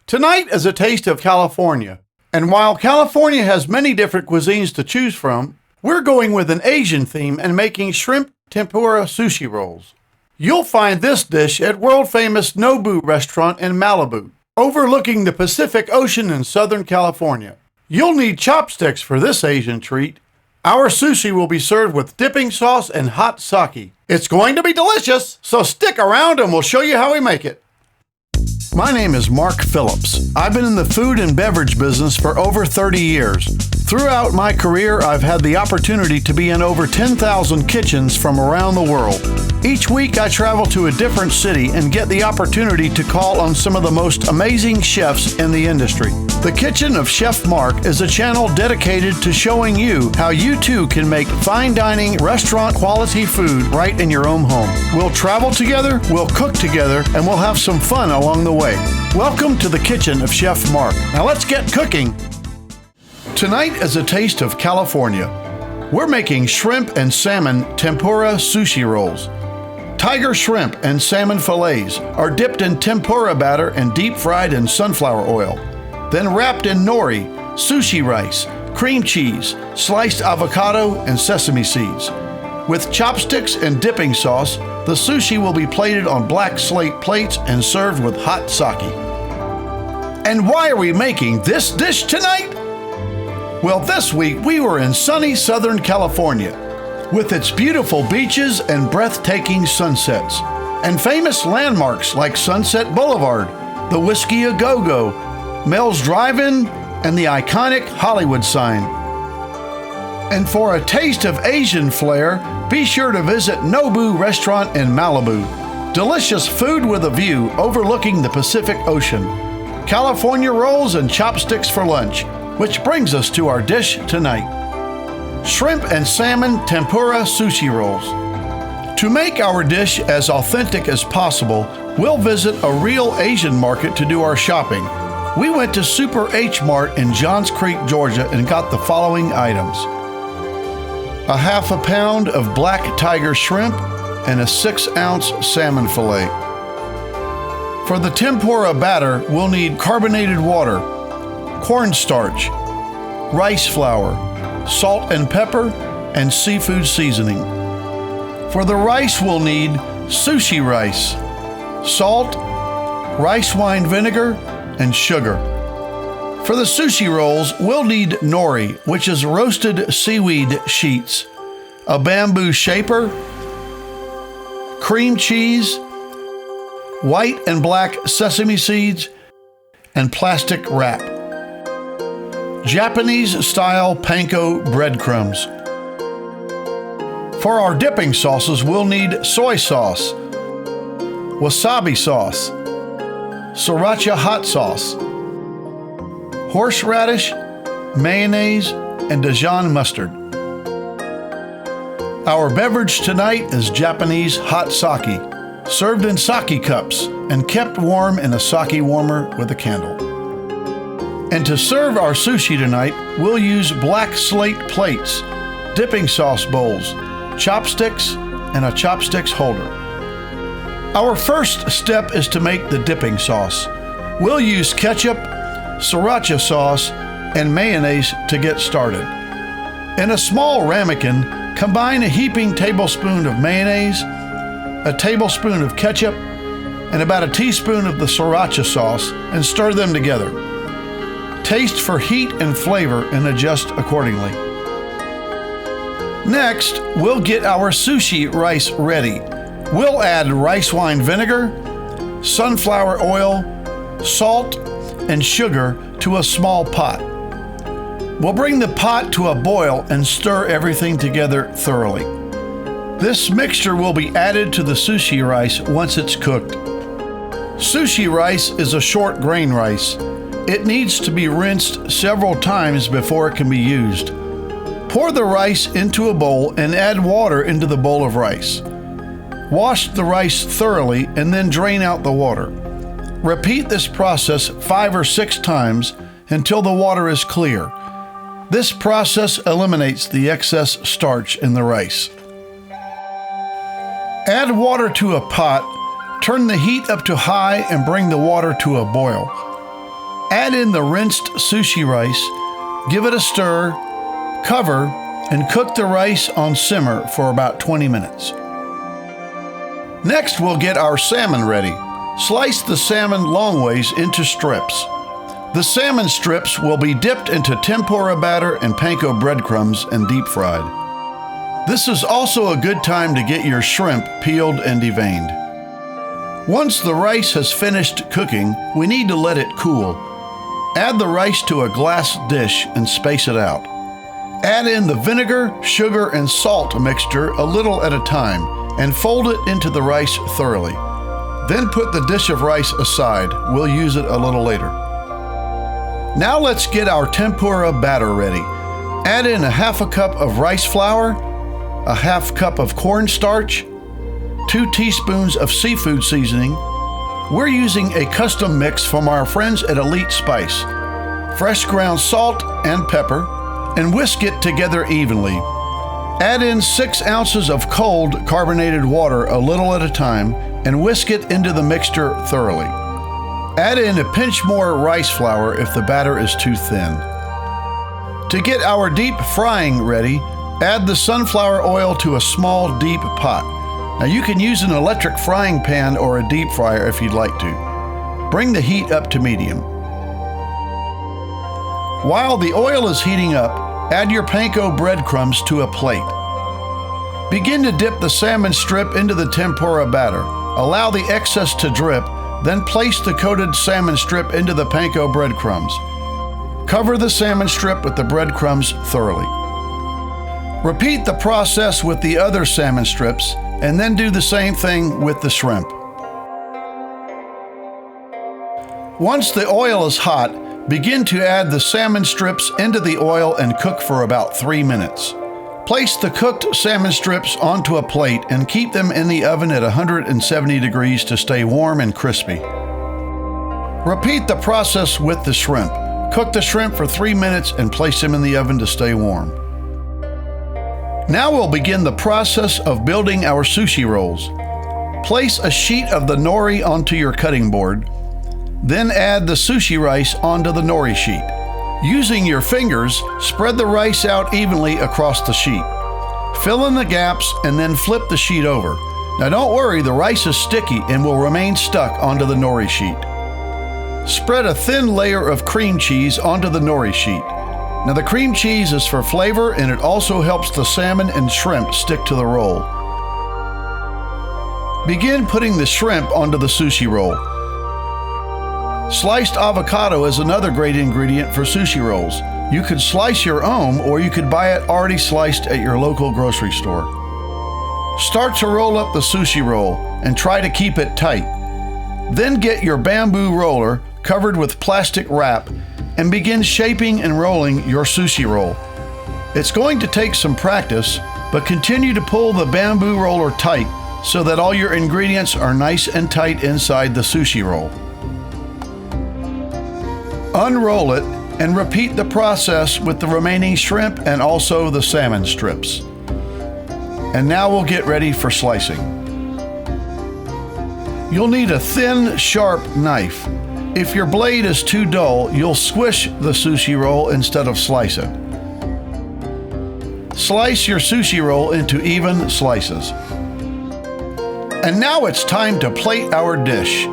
Tonight is a taste of California. And while California has many different cuisines to choose from, we're going with an Asian theme and making shrimp tempura sushi rolls. You'll find this dish at world-famous Nobu restaurant in Malibu, overlooking the Pacific Ocean in Southern California. You'll need chopsticks for this Asian treat. Our sushi will be served with dipping sauce and hot sake. It's going to be delicious, so stick around and we'll show you how we make it. My name is Mark Phillips. I've been in the food and beverage business for over 30 years. Throughout my career, I've had the opportunity to be in over 10,000 kitchens from around the world. Each week, I travel to a different city and get the opportunity to call on some of the most amazing chefs in the industry. The Kitchen of Chef Mark is a channel dedicated to showing you how you too can make fine dining, restaurant quality food right in your own home. We'll travel together, we'll cook together, and we'll have some fun along the way. Welcome to the Kitchen of Chef Mark. Now let's get cooking. Tonight is a taste of California. We're making shrimp and salmon tempura sushi rolls. Tiger shrimp and salmon fillets are dipped in tempura batter and deep fried in sunflower oil, then wrapped in nori, sushi rice, cream cheese, sliced avocado, and sesame seeds. With chopsticks and dipping sauce, the sushi will be plated on black slate plates and served with hot sake. And why are we making this dish tonight? Well, this week we were in sunny Southern California with its beautiful beaches and breathtaking sunsets, and famous landmarks like Sunset Boulevard, the Whiskey A Go-Go, Mel's Drive-In, and the iconic Hollywood sign. And for a taste of Asian flair, be sure to visit Nobu restaurant in Malibu. Delicious food with a view overlooking the Pacific Ocean. California rolls and chopsticks for lunch, which brings us to our dish tonight. Shrimp and salmon tempura sushi rolls. To make our dish as authentic as possible, we'll visit a real Asian market to do our shopping. We went to Super H Mart in Johns Creek, Georgia, and got the following items: a half a pound of black tiger shrimp and a 6-ounce salmon fillet. For the tempura batter, we'll need carbonated water, cornstarch, rice flour, salt and pepper, and seafood seasoning. For the rice, we'll need sushi rice, salt, rice wine vinegar, and sugar. For the sushi rolls, we'll need nori, which is roasted seaweed sheets, a bamboo shaper, cream cheese, white and black sesame seeds, and plastic wrap. Japanese-style panko breadcrumbs. For our dipping sauces, we'll need soy sauce, wasabi sauce, Sriracha Hot Sauce, horseradish, mayonnaise, and Dijon Mustard. Our beverage tonight is Japanese hot sake, served in sake cups and kept warm in a sake warmer with a candle. And to serve our sushi tonight, we'll use black slate plates, dipping sauce bowls, chopsticks, and a chopsticks holder. Our first step is to make the dipping sauce. We'll use ketchup, Sriracha sauce, and mayonnaise to get started. In a small ramekin, combine a heaping tablespoon of mayonnaise, a tablespoon of ketchup, and about a teaspoon of the Sriracha sauce, and stir them together. Taste for heat and flavor and adjust accordingly. Next, we'll get our sushi rice ready. We'll add rice wine vinegar, sunflower oil, salt, and sugar to a small pot. We'll bring the pot to a boil and stir everything together thoroughly. This mixture will be added to the sushi rice once it's cooked. Sushi rice is a short grain rice. It needs to be rinsed several times before it can be used. Pour the rice into a bowl and add water into the bowl of rice. Wash the rice thoroughly and then drain out the water. Repeat this process 5 or 6 times until the water is clear. This process eliminates the excess starch in the rice. Add water to a pot, turn the heat up to high and bring the water to a boil. Add in the rinsed sushi rice, give it a stir, cover, and cook the rice on simmer for about 20 minutes. Next, we'll get our salmon ready. Slice the salmon long ways into strips. The salmon strips will be dipped into tempura batter and panko breadcrumbs and deep fried. This is also a good time to get your shrimp peeled and deveined. Once the rice has finished cooking, we need to let it cool. Add the rice to a glass dish and space it out. Add in the vinegar, sugar, and salt mixture a little at a time and fold it into the rice thoroughly. Then put the dish of rice aside. We'll use it a little later. Now let's get our tempura batter ready. Add in a half a cup of rice flour, a half cup of cornstarch, 2 teaspoons of seafood seasoning. We're using a custom mix from our friends at Elite Spice. Fresh ground salt and pepper, and whisk it together evenly. Add in 6 ounces of cold carbonated water a little at a time and whisk it into the mixture thoroughly. Add in a pinch more rice flour if the batter is too thin. To get our deep frying ready, add the sunflower oil to a small deep pot. Now you can use an electric frying pan or a deep fryer if you'd like to. Bring the heat up to medium. While the oil is heating up, add your panko breadcrumbs to a plate. Begin to dip the salmon strip into the tempura batter. Allow the excess to drip, then place the coated salmon strip into the panko breadcrumbs. Cover the salmon strip with the breadcrumbs thoroughly. Repeat the process with the other salmon strips, and then do the same thing with the shrimp. Once the oil is hot, begin to add the salmon strips into the oil and cook for about 3 minutes. Place the cooked salmon strips onto a plate and keep them in the oven at 170 degrees to stay warm and crispy. Repeat the process with the shrimp. Cook the shrimp for 3 minutes and place them in the oven to stay warm. Now we'll begin the process of building our sushi rolls. Place a sheet of the nori onto your cutting board. Then add the sushi rice onto the nori sheet. Using your fingers, spread the rice out evenly across the sheet. Fill in the gaps and then flip the sheet over. Now don't worry, the rice is sticky and will remain stuck onto the nori sheet. Spread a thin layer of cream cheese onto the nori sheet. Now the cream cheese is for flavor and it also helps the salmon and shrimp stick to the roll. Begin putting the shrimp onto the sushi roll. Sliced avocado is another great ingredient for sushi rolls. You could slice your own or you could buy it already sliced at your local grocery store. Start to roll up the sushi roll and try to keep it tight. Then get your bamboo roller covered with plastic wrap and begin shaping and rolling your sushi roll. It's going to take some practice, but continue to pull the bamboo roller tight so that all your ingredients are nice and tight inside the sushi roll. Unroll it and repeat the process with the remaining shrimp and also the salmon strips. And now we'll get ready for slicing. You'll need a thin, sharp knife. If your blade is too dull, you'll squish the sushi roll instead of slice it. Slice your sushi roll into even slices. And now it's time to plate our dish.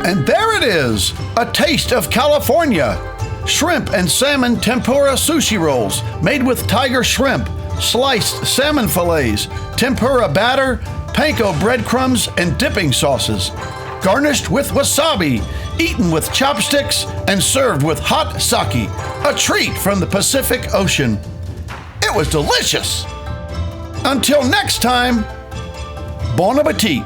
And there it is, a taste of California. Shrimp and salmon tempura sushi rolls made with tiger shrimp, sliced salmon fillets, tempura batter, panko breadcrumbs, and dipping sauces. Garnished with wasabi, eaten with chopsticks, and served with hot sake, a treat from the Pacific Ocean. It was delicious. Until next time, bon appetit.